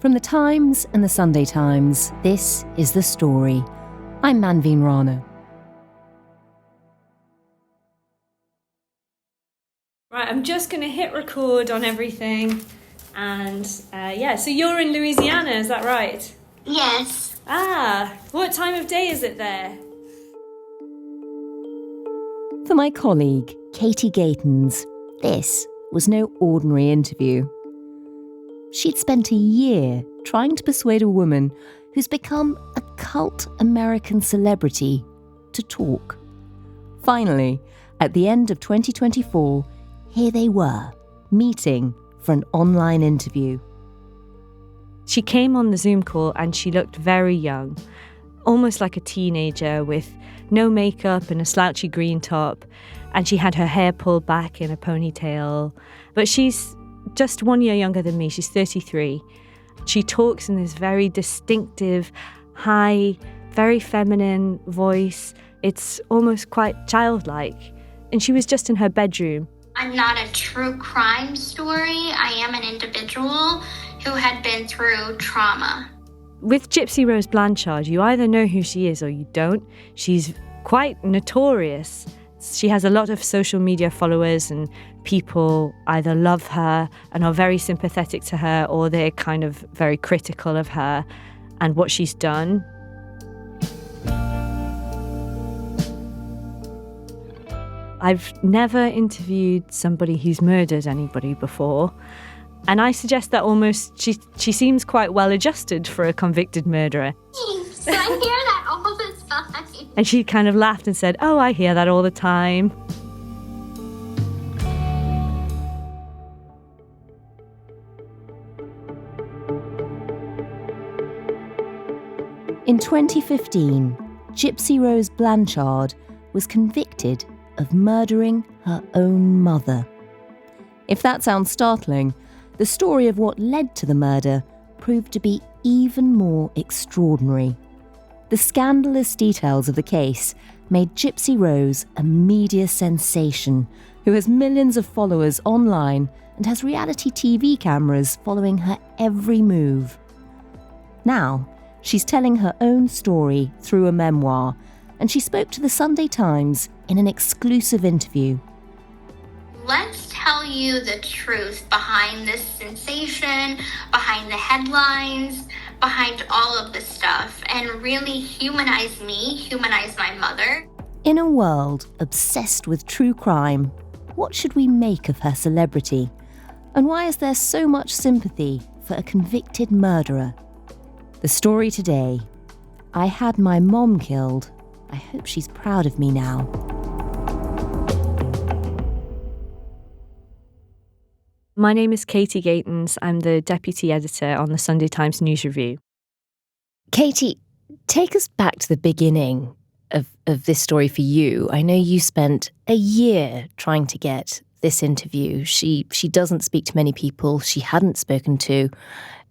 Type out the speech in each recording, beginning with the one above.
From the Times and the Sunday Times, this is The Story. I'm Manveen Rana. Right, I'm just going to hit record on everything. And so you're in Louisiana, is that right? Yes. What time of day is it there? For my colleague, Katie Gatens, this was no ordinary interview. She'd spent a year trying to persuade a woman who's become a cult American celebrity to talk. Finally, at the end of 2024, here they were, meeting for an online interview. She came on the Zoom call and she looked very young, almost like a teenager with no makeup and a slouchy green top, and she had her hair pulled back in a ponytail. But she's just 1 year younger than me. She's 33. She talks in this very distinctive, high, very feminine voice. It's almost quite childlike. And she was just in her bedroom. I'm not a true crime story. I am an individual who had been through trauma. With Gypsy-Rose Blanchard, you either know who she is or you don't. She's quite notorious. She has a lot of social media followers, and people either love her and are very sympathetic to her, or they're kind of very critical of her and what she's done. I've never interviewed somebody who's murdered anybody before, and I suggest that almost she seems quite well adjusted for a convicted murderer. Thanks. I hear that all the time. And she kind of laughed and said, "Oh, I hear that all the time." In 2015, Gypsy-Rose Blanchard was convicted of murdering her own mother. If that sounds startling, the story of what led to the murder proved to be even more extraordinary. The scandalous details of the case made Gypsy-Rose a media sensation who has millions of followers online and has reality TV cameras following her every move. Now, she's telling her own story through a memoir, and she spoke to the Sunday Times in an exclusive interview. Let's tell you the truth behind this sensation, behind the headlines, behind all of this stuff, and really humanize me, humanize my mother. In a world obsessed with true crime, what should we make of her celebrity? And why is there so much sympathy for a convicted murderer? The story today: I had my mom killed. I hope she's proud of me now. My name is Katie Gatens. I'm the deputy editor on the Sunday Times News Review. Katie, take us back to the beginning of this story for you. I know you spent a year trying to get this interview. She doesn't speak to many people. She hadn't spoken to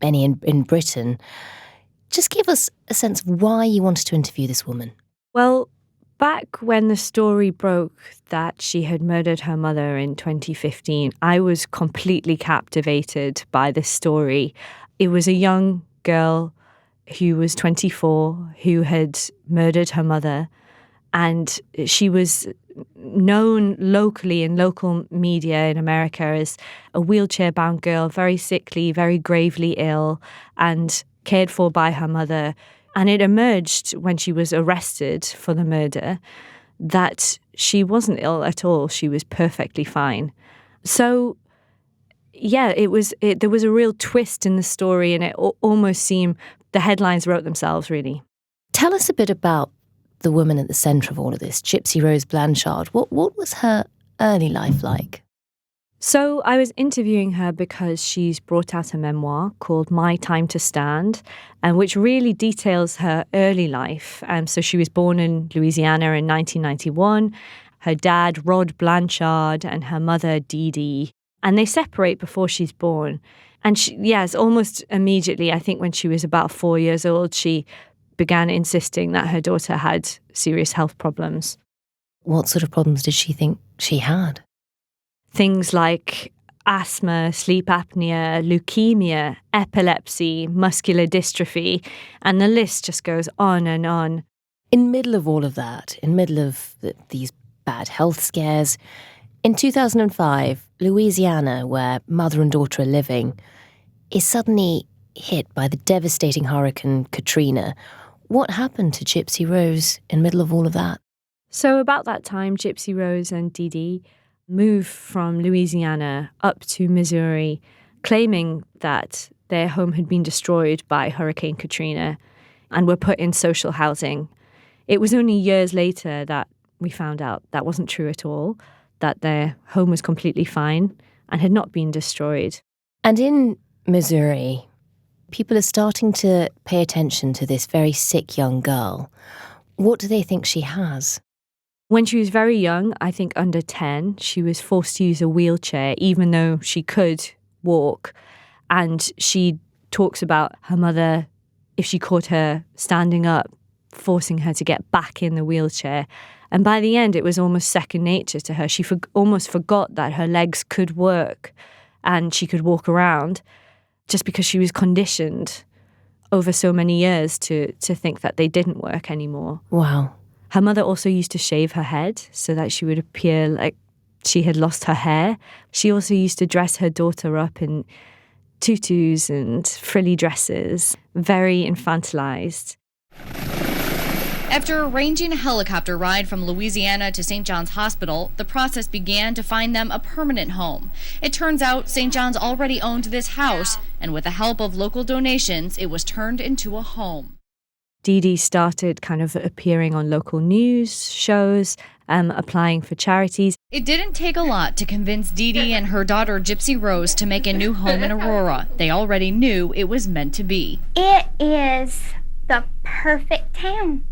many in Britain. Just give us a sense of why you wanted to interview this woman. Well, back when the story broke that she had murdered her mother in 2015, I was completely captivated by this story. It was a young girl who was 24 who had murdered her mother, and she was known locally in local media in America as a wheelchair-bound girl, very sickly, very gravely ill, and cared for by her mother. And it emerged when she was arrested for the murder that she wasn't ill at all. She was perfectly fine. So, yeah, there was a real twist in the story, and it almost seemed the headlines wrote themselves, really. Tell us a bit about the woman at the centre of all of this, Gypsy-Rose Blanchard. What was her early life like? So I was interviewing her because she's brought out a memoir called My Time to Stand, and which really details her early life. So she was born in Louisiana in 1991. Her dad, Rod Blanchard, and her mother, Dee Dee. And they separate before she's born. And yes, almost immediately, I think when she was about 4 years old, she began insisting that her daughter had serious health problems. What sort of problems did she think she had? Things like asthma, sleep apnea, leukemia, epilepsy, muscular dystrophy, and the list just goes on and on. In middle of all of that, in middle of these bad health scares, in 2005, Louisiana, where mother and daughter are living, is suddenly hit by the devastating Hurricane Katrina. What happened to Gypsy Rose in middle of all of that? So about that time, Gypsy Rose and Dee Dee moved from Louisiana up to Missouri, claiming that their home had been destroyed by Hurricane Katrina and were put in social housing. It was only years later that we found out that wasn't true at all, that their home was completely fine and had not been destroyed. And in Missouri, people are starting to pay attention to this very sick young girl. What do they think she has? When she was very young, I think under 10, she was forced to use a wheelchair, even though she could walk. And she talks about her mother, if she caught her standing up, forcing her to get back in the wheelchair. And by the end, it was almost second nature to her. She almost forgot that her legs could work and she could walk around, just because she was conditioned over so many years to think that they didn't work anymore. Wow. Her mother also used to shave her head so that she would appear like she had lost her hair. She also used to dress her daughter up in tutus and frilly dresses, very infantilized. After arranging a helicopter ride from Louisiana to St. John's Hospital, the process began to find them a permanent home. It turns out St. John's already owned this house, and with the help of local donations, it was turned into a home. Dee Dee started kind of appearing on local news shows, applying for charities. It didn't take a lot to convince Dee Dee and her daughter Gypsy Rose to make a new home in Aurora. They already knew it was meant to be. It is the perfect town.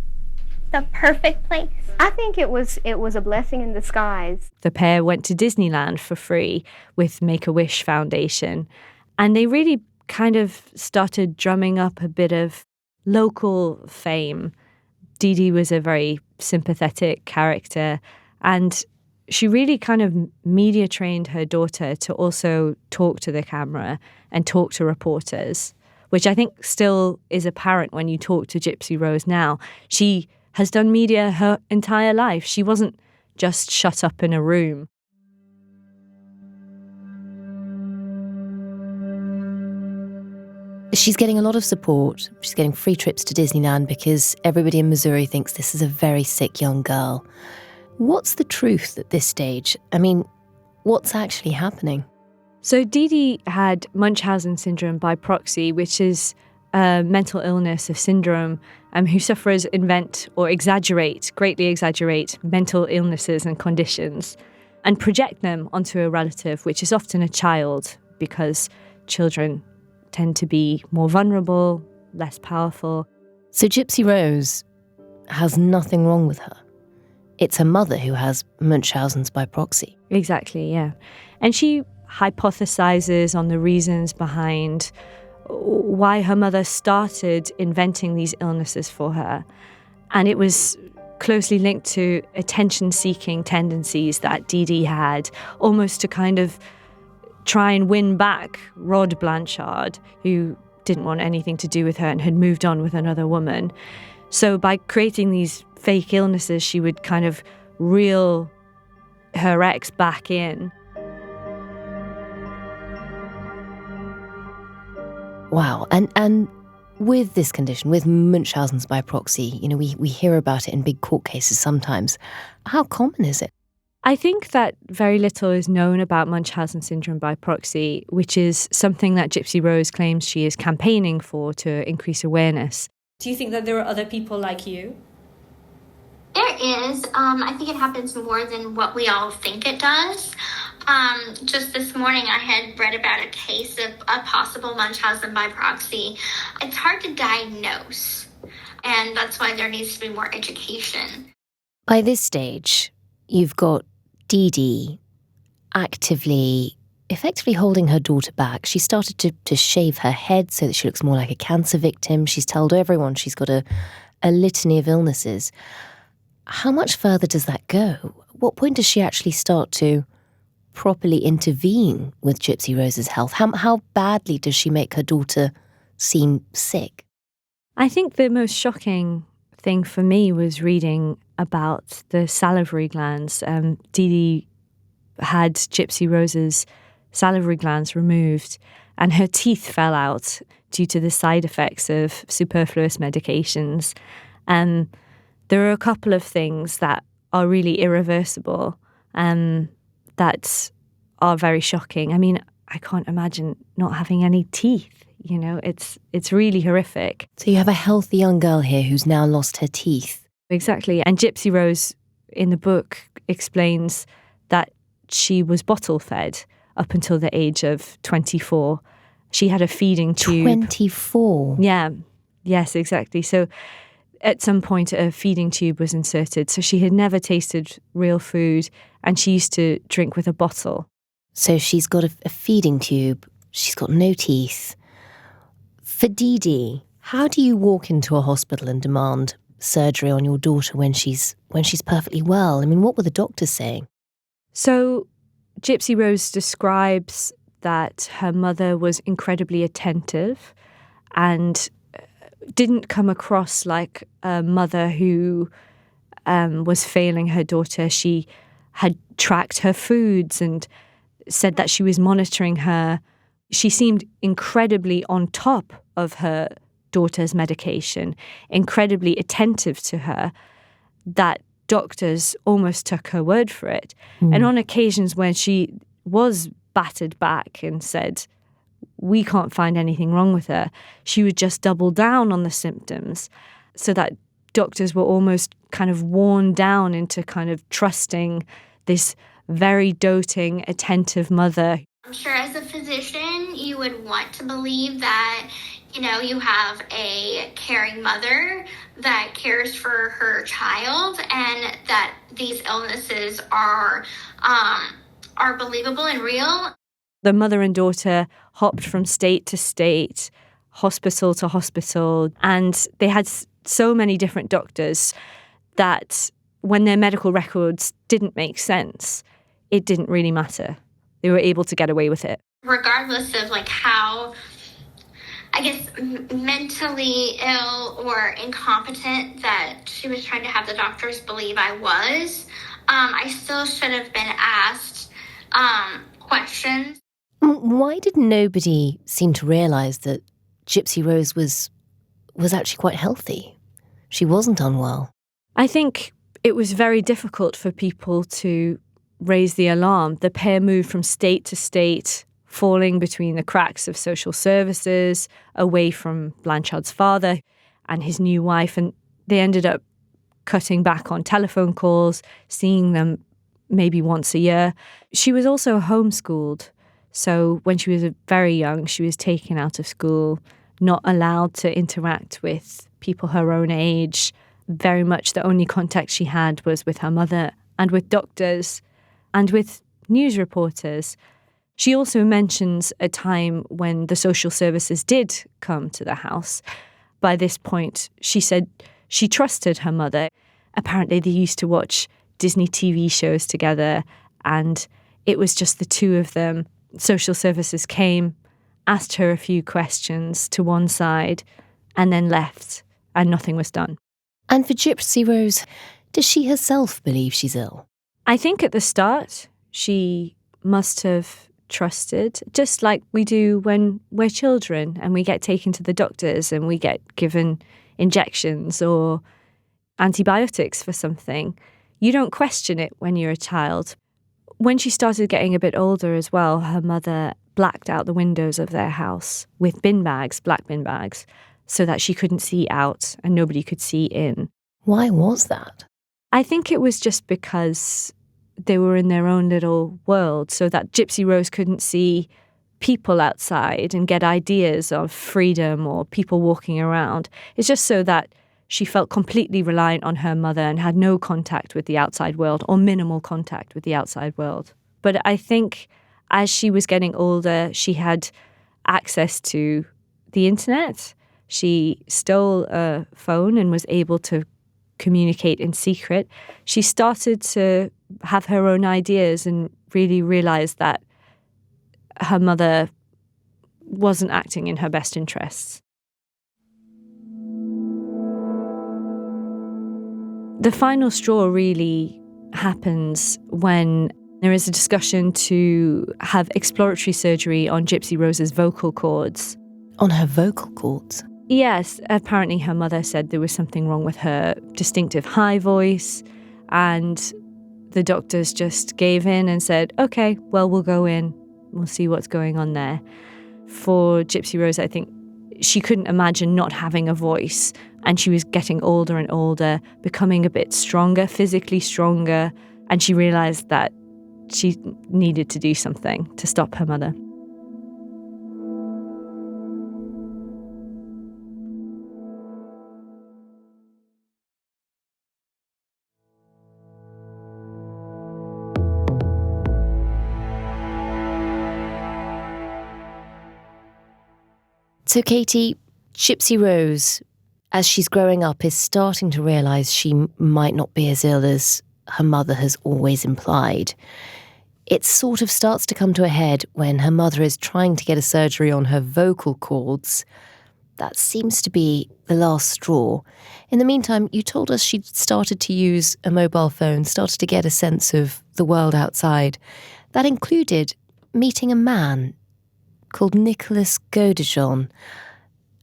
The perfect place. I think it was a blessing in disguise. The pair went to Disneyland for free with Make-A-Wish Foundation, and they really kind of started drumming up a bit of local fame. Dee Dee was a very sympathetic character, and she really kind of media trained her daughter to also talk to the camera and talk to reporters, which I think still is apparent when you talk to Gypsy Rose now. She has done media her entire life. She wasn't just shut up in a room. She's getting a lot of support. She's getting free trips to Disneyland because everybody in Missouri thinks this is a very sick young girl. What's the truth at this stage? I mean, what's actually happening? So Dee Dee had Munchausen syndrome by proxy, which is a mental illness, a syndrome, whose sufferers invent or greatly exaggerate mental illnesses and conditions and project them onto a relative, which is often a child, because children tend to be more vulnerable, less powerful. So Gypsy Rose has nothing wrong with her. It's her mother who has Munchausen's by proxy. Exactly, yeah. And she hypothesizes on the reasons behind why her mother started inventing these illnesses for her. And it was closely linked to attention-seeking tendencies that Dee Dee had, almost to kind of try and win back Rod Blanchard, who didn't want anything to do with her and had moved on with another woman. So by creating these fake illnesses, she would kind of reel her ex back in. Wow. And with this condition, with Munchausen's by proxy, we hear about it in big court cases sometimes. How common is it? I think that very little is known about Munchausen syndrome by proxy, which is something that Gypsy Rose claims she is campaigning for to increase awareness. Do you think that there are other people like you? There is. I think it happens more than what we all think it does. Just this morning, I had read about a case of a possible Munchausen by proxy. It's hard to diagnose, and that's why there needs to be more education. By this stage, you've got Dee Dee effectively holding her daughter back. She started to shave her head so that she looks more like a cancer victim. She's told everyone she's got a litany of illnesses. How much further does that go? What point does she actually start to properly intervene with Gypsy Rose's health? How badly does she make her daughter seem sick? I think the most shocking thing for me was reading about the salivary glands. Dee Dee had Gypsy Rose's salivary glands removed and her teeth fell out due to the side effects of superfluous medications. And there are a couple of things that are really irreversible that are very shocking. I mean, I can't imagine not having any teeth. You know, it's really horrific. So you have a healthy young girl here who's now lost her teeth. Exactly. And Gypsy Rose in the book explains that she was bottle fed up until the age of 24. She had a feeding tube. 24? Yeah. Yes, exactly. So at some point a feeding tube was inserted. So she had never tasted real food and she used to drink with a bottle. So she's got a feeding tube. She's got no teeth. For Dee Dee, how do you walk into a hospital and demand surgery on your daughter when she's perfectly well? I mean, what were the doctors saying? So Gypsy Rose describes that her mother was incredibly attentive and didn't come across like a mother who was failing her daughter. She had tracked her foods and said that she was monitoring her. She seemed incredibly on top of her daughter's medication, incredibly attentive to her, that doctors almost took her word for it. And on occasions when she was battered back and said, we can't find anything wrong with her, she would just double down on the symptoms so that doctors were almost kind of worn down into kind of trusting this very doting, attentive mother. I'm sure as a physician, you would want to believe that, you know, you have a caring mother that cares for her child and that these illnesses are believable and real. The mother and daughter hopped from state to state, hospital to hospital, and they had so many different doctors that when their medical records didn't make sense, it didn't really matter. They were able to get away with it. Regardless of like how, I guess, mentally ill or incompetent that she was trying to have the doctors believe I was, I still should have been asked questions. Why did nobody seem to realise that Gypsy Rose was actually quite healthy? She wasn't unwell. I think it was very difficult for people to raise the alarm. The pair moved from state to state, falling between the cracks of social services, away from Blanchard's father and his new wife, and they ended up cutting back on telephone calls, seeing them maybe once a year. She was also homeschooled, so when she was very young, she was taken out of school, not allowed to interact with people her own age. Very much the only contact she had was with her mother and with doctors and with news reporters. She also mentions a time when the social services did come to the house. By this point, she said she trusted her mother. Apparently, they used to watch Disney TV shows together, and it was just the two of them. Social services came, asked her a few questions to one side, and then left, and nothing was done. And for Gypsy Rose, does she herself believe she's ill? I think at the start, she must have trusted, just like we do when we're children and we get taken to the doctors and we get given injections or antibiotics for something. You don't question it when you're a child. When she started getting a bit older as well, her mother blacked out the windows of their house with bin bags, black bin bags, so that she couldn't see out and nobody could see in. Why was that? I think it was just because they were in their own little world, so that Gypsy Rose couldn't see people outside and get ideas of freedom or people walking around. It's just so that she felt completely reliant on her mother and had no contact with the outside world or minimal contact with the outside world. But I think as she was getting older, she had access to the internet. She stole a phone and was able to communicate in secret. She started to have her own ideas and really realize that her mother wasn't acting in her best interests. The final straw really happens when there is a discussion to have exploratory surgery on Gypsy Rose's vocal cords. On her vocal cords? Yes, apparently her mother said there was something wrong with her distinctive high voice, and the doctors just gave in and said, okay, well, we'll go in. We'll see what's going on there. For Gypsy Rose, I think she couldn't imagine not having a voice, and she was getting older and older, becoming a bit stronger, physically stronger, and she realized that she needed to do something to stop her mother. So Katie, Gypsy Rose, as she's growing up, is starting to realise she might not be as ill as her mother has always implied. It sort of starts to come to a head when her mother is trying to get a surgery on her vocal cords. That seems to be the last straw. In the meantime, you told us she'd started to use a mobile phone, started to get a sense of the world outside. That included meeting a man called Nicholas Godejohn.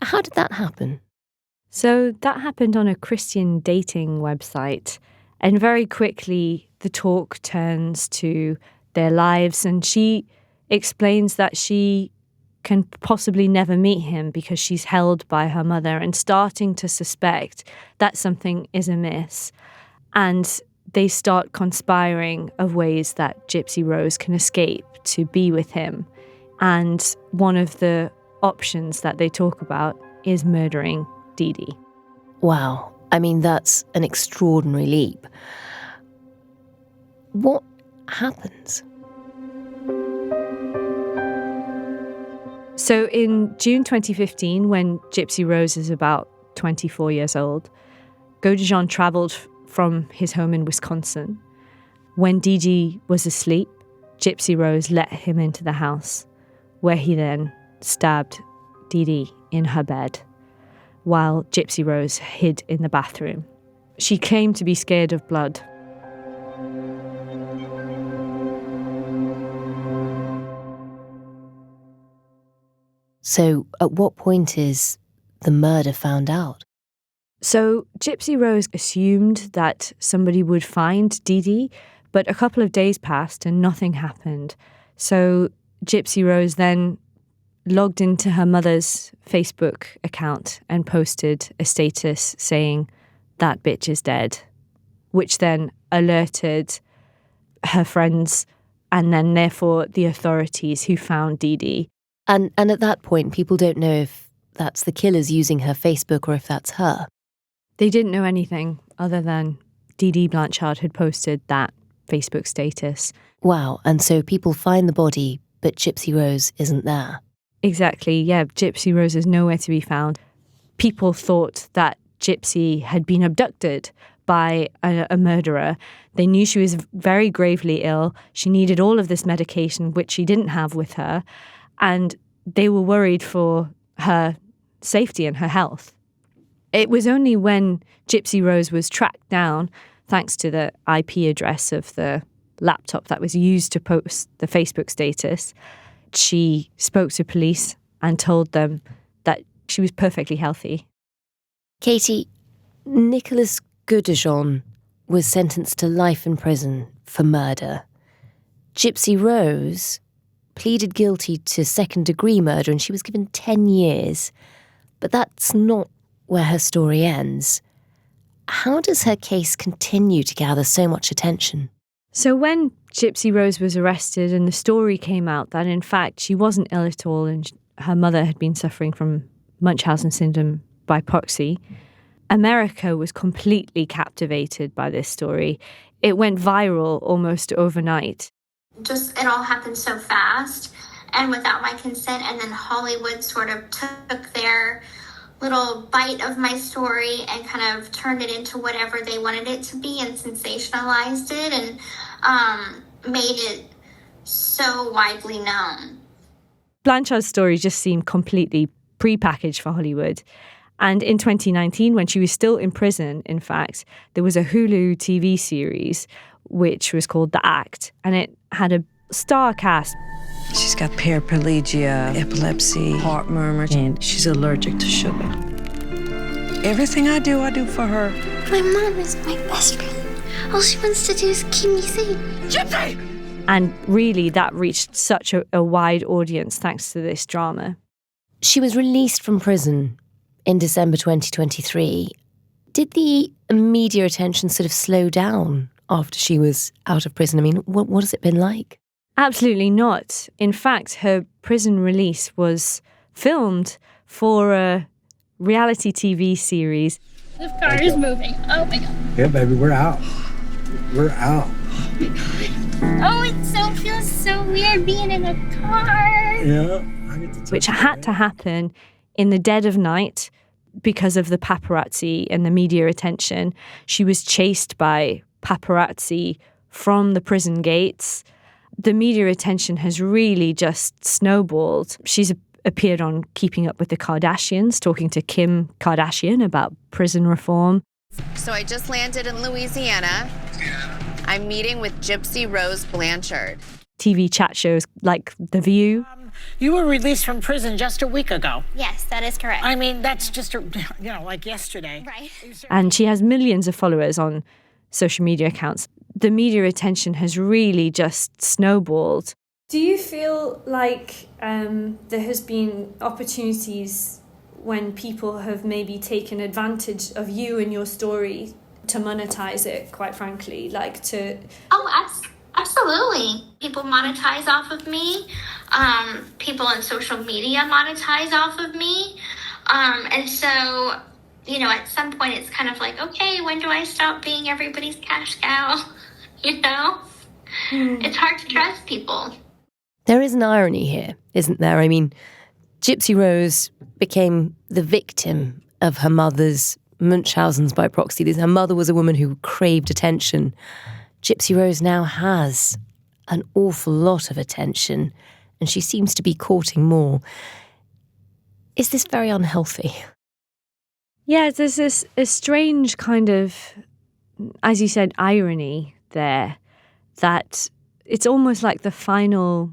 How did that happen? So that happened on a Christian dating website, and very quickly the talk turns to their lives, and she explains that she can possibly never meet him because she's held by her mother and starting to suspect that something is amiss. And they start conspiring of ways that Gypsy Rose can escape to be with him. And one of the options that they talk about is murdering Dee Dee. Wow. I mean, that's an extraordinary leap. What happens? So in June 2015, when Gypsy Rose is about 24 years old, Godejohn travelled from his home in Wisconsin. When Dee Dee was asleep, Gypsy Rose let him into the house, where he then stabbed Dee Dee in her bed, while Gypsy Rose hid in the bathroom. She claimed to be scared of blood. So at what point is the murder found out? So Gypsy Rose assumed that somebody would find Dee Dee, but a couple of days passed and nothing happened. So Gypsy Rose then logged into her mother's Facebook account and posted a status saying, "That bitch is dead," which then alerted her friends and then therefore the authorities who found Dee Dee. And at that point, people don't know if that's the killers using her Facebook or if that's her. They didn't know anything other than Dee Dee Blanchard had posted that Facebook status. Wow, and so people find the body, but Gypsy Rose isn't there. Exactly, yeah, Gypsy Rose is nowhere to be found. People thought that Gypsy had been abducted by a murderer. They knew she was very gravely ill. She needed all of this medication, which she didn't have with her. And they were worried for her safety and her health. It was only when Gypsy Rose was tracked down, thanks to the IP address of the laptop that was used to post the Facebook status, she spoke to police and told them that she was perfectly healthy. Katie, Nicholas Godejohn was sentenced to life in prison for murder. Gypsy Rose pleaded guilty to second-degree murder and she was given 10 years. But that's not where her story ends. How does her case continue to gather so much attention? So when Gypsy Rose was arrested and the story came out that in fact she wasn't ill at all and her mother had been suffering from Munchausen syndrome by proxy, America was completely captivated by this story. It went viral almost overnight. Just, it all happened so fast and without my consent, and then Hollywood sort of took their little bite of my story and kind of turned it into whatever they wanted it to be and sensationalized it. And made it so widely known. Blanchard's story just seemed completely prepackaged for Hollywood. And in 2019, when she was still in prison, in fact, there was a Hulu TV series which was called The Act, and it had a star cast. She's got paraplegia, epilepsy, heart murmurs, and she's allergic to sugar. Everything I do for her. My mom is my best friend. All she wants to do is keep me safe. Gypsy! And really, that reached such a wide audience thanks to this drama. She was released from prison in December 2023. Did the media attention sort of slow down after she was out of prison? I mean, what has it been like? Absolutely not. In fact, her prison release was filmed for a reality TV series. The car is moving. Oh my God. Yeah, baby, we're out. We're out. Oh, it feels so weird being in a car. Yeah. Which had to happen in the dead of night because of the paparazzi and the media attention. She was chased by paparazzi from the prison gates. The media attention has really just snowballed. She's appeared on Keeping Up with the Kardashians, talking to Kim Kardashian about prison reform. So I just landed in Louisiana. I'm meeting with Gypsy-Rose Blanchard. TV chat shows like The View. You were released from prison just a week ago. Yes, that is correct. I mean, that's just, like yesterday. Right. And she has millions of followers on social media accounts. The media attention has really just snowballed. Do you feel like there has been opportunities when people have maybe taken advantage of you and your story to monetize it, quite frankly, like to... Oh, absolutely. People monetize off of me. People on social media monetize off of me. And so, at some point it's kind of like, okay, when do I stop being everybody's cash cow? It's hard to trust people. There is an irony here, isn't there? I mean, Gypsy-Rose became the victim of her mother's Munchausen's by proxy. Her mother was a woman who craved attention. Gypsy-Rose now has an awful lot of attention, and she seems to be courting more. Is this very unhealthy? Yeah, there's this a strange kind of, as you said, irony there, that it's almost like the final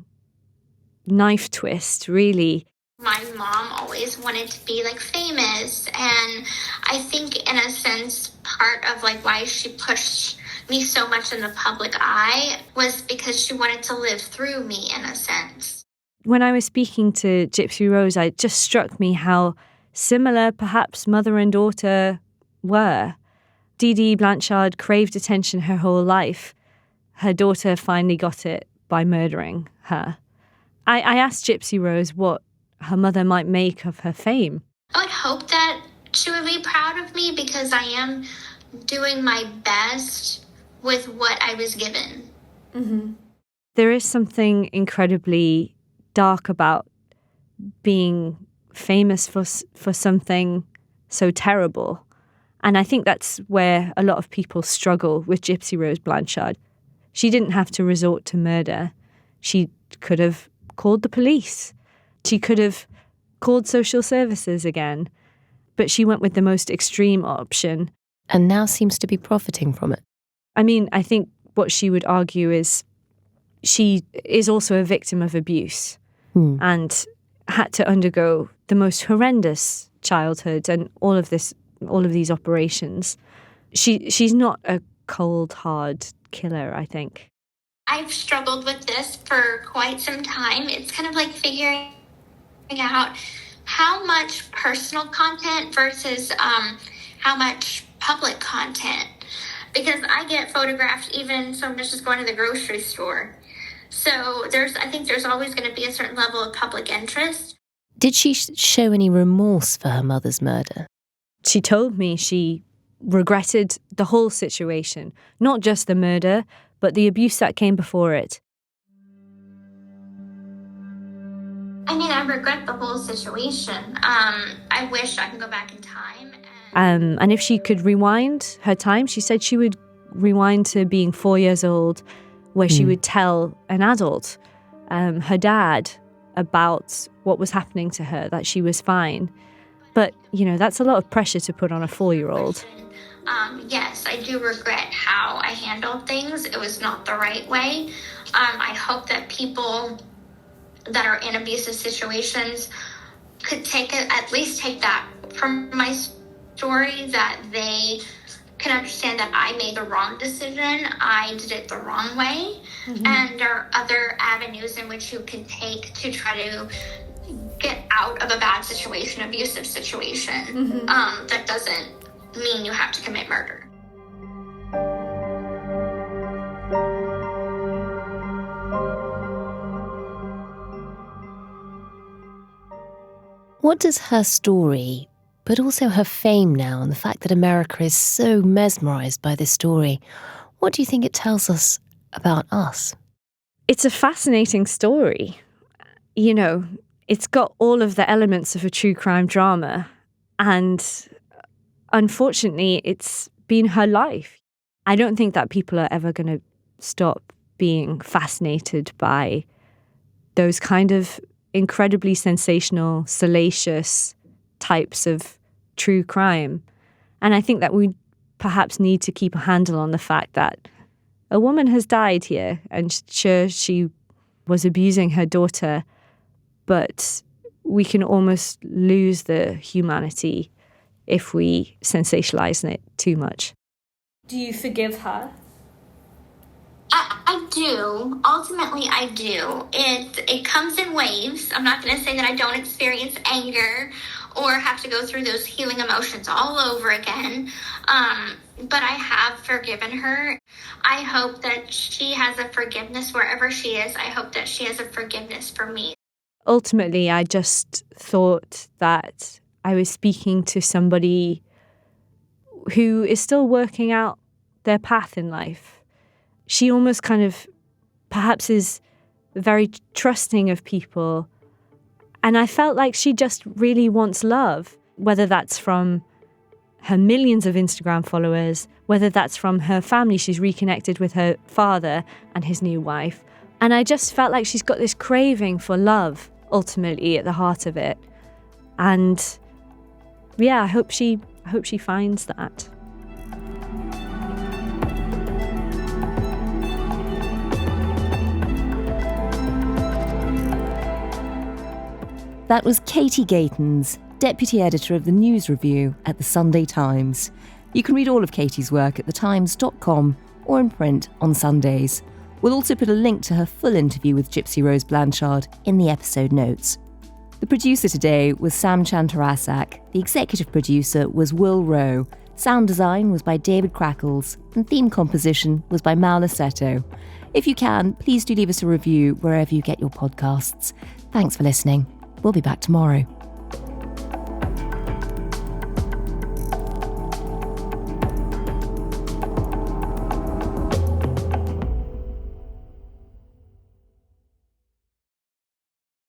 knife twist, really. My mom always wanted to be famous, and I think in a sense part of why she pushed me so much in the public eye was because she wanted to live through me in a sense. When I was speaking to Gypsy-Rose, it just struck me how similar perhaps mother and daughter were. Dee Dee Blanchard craved attention her whole life. Her daughter finally got it by murdering her. I asked Gypsy-Rose what her mother might make of her fame. I would hope that she would be proud of me because I am doing my best with what I was given. Mm-hmm. There is something incredibly dark about being famous for something so terrible. And I think that's where a lot of people struggle with Gypsy-Rose Blanchard. She didn't have to resort to murder. She could have called the police. She could have called social services again. But she went with the most extreme option. And now seems to be profiting from it. I mean, I think what she would argue is she is also a victim of abuse and had to undergo the most horrendous childhood and all of these operations. She's not a cold, hard killer, I think. I've struggled with this for quite some time. It's kind of like figuring out how much personal content versus how much public content. Because I get photographed even from just going to the grocery store. So I think there's always going to be a certain level of public interest. Did she show any remorse for her mother's murder? She told me she regretted the whole situation, not just the murder, but the abuse that came before it. I mean, I regret the whole situation. I wish I could go back in time. And if she could rewind her time, she said she would rewind to being 4 years old, where she would tell an adult, her dad, about what was happening to her, that she was fine. But, that's a lot of pressure to put on a 4-year-old. Yes, I do regret how I handled things. It was not the right way. I hope that people that are in abusive situations could at least take that from my story, that they can understand that I made the wrong decision, I did it the wrong way, and there are other avenues in which you can take to try to get out of a bad situation, abusive situation. That doesn't mean you have to commit murder. What does her story, but also her fame now, and the fact that America is so mesmerised by this story, what do you think it tells us about us? It's a fascinating story. It's got all of the elements of a true crime drama, and unfortunately, it's been her life. I don't think that people are ever going to stop being fascinated by those kind of incredibly sensational, salacious types of true crime. And I think that we perhaps need to keep a handle on the fact that a woman has died here, and sure, she was abusing her daughter, but we can almost lose the humanity if we sensationalize it too much. Do you forgive her? I do. Ultimately, I do. It comes in waves. I'm not going to say that I don't experience anger or have to go through those healing emotions all over again. But I have forgiven her. I hope that she has a forgiveness wherever she is. I hope that she has a forgiveness for me. Ultimately, I just thought that I was speaking to somebody who is still working out their path in life. She almost kind of perhaps is very trusting of people. And I felt like she just really wants love, whether that's from her millions of Instagram followers, whether that's from her family. She's reconnected with her father and his new wife. And I just felt like she's got this craving for love, ultimately, at the heart of it. And yeah, I hope she finds that. That was Katie Gatens, Deputy Editor of the News Review at the Sunday Times. You can read all of Katie's work at thetimes.com or in print on Sundays. We'll also put a link to her full interview with Gypsy-Rose Blanchard in the episode notes. The producer today was Sam Chantarasak, the executive producer was Will Rowe, sound design was by David Crackles, and theme composition was by Mal Lassetto. If you can, please do leave us a review wherever you get your podcasts. Thanks for listening. We'll be back tomorrow.